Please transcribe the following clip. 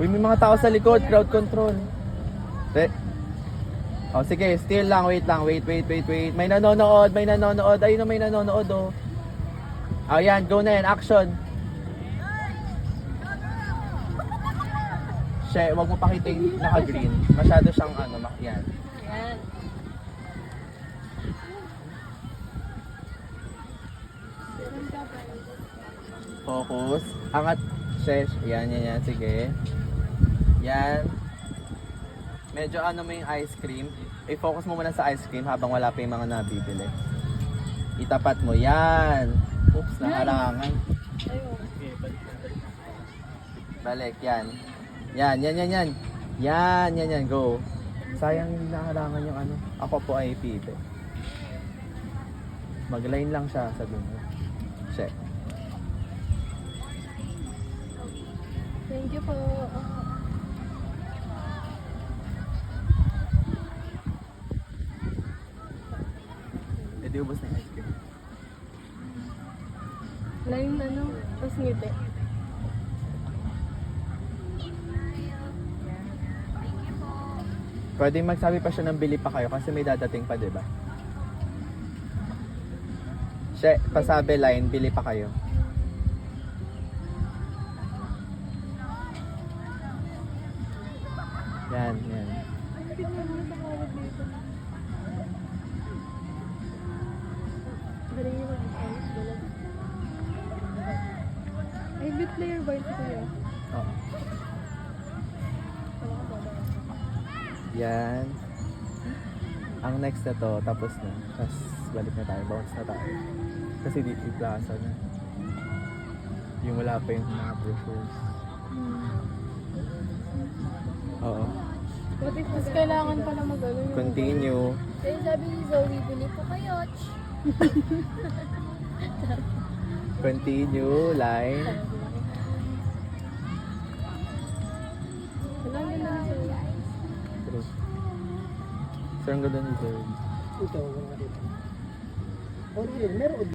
Uy, may mga tao sa likod. Crowd control. Oh, sige. Still lang. Wait lang. Wait. May nanonood. Ayun na, may nanonood, oh. Oh, yan. Go na yan. Action. She, wag mo pakita yung naka-green. Masyado siyang yan. Yan. Focus. Angat. She, yan. Sige. Yan. Medyo mo yung ice cream. I-focus mo muna sa ice cream habang wala pa yung mga nabibili. Itapat mo. Yan. Oops, nakarangan. Ayun. Balik. Yan. Yan. Go. Sayang hindi nakarangan yung Ako po ay pili. Mag-line lang siya, sabi mo. Check. Thank you po. Di ubos na yung ice cream. Line tapos ngiti. Pwede magsabi pa siya ng bili pa kayo kasi may dadating pa, diba? Siya, pasabi line, bili pa kayo. Yan. Galing yung mag-ayos. Ay, bit player ba ito kuya? Oo. Yan. Ang next na to, tapos na. Tapos balik na tayo, bounce na tayo. Kasi dito yung plaza na. Yung wala pa yung mga brochures. Oo. Mas kailangan pala mag-ano yung... Continue. Kaya sabi ni Zoe, bili po kayo. Continue, line. Wala nga na siya. True. Sir, ang ganda ni Zoe. Ito, wala ka dito. Okay, meron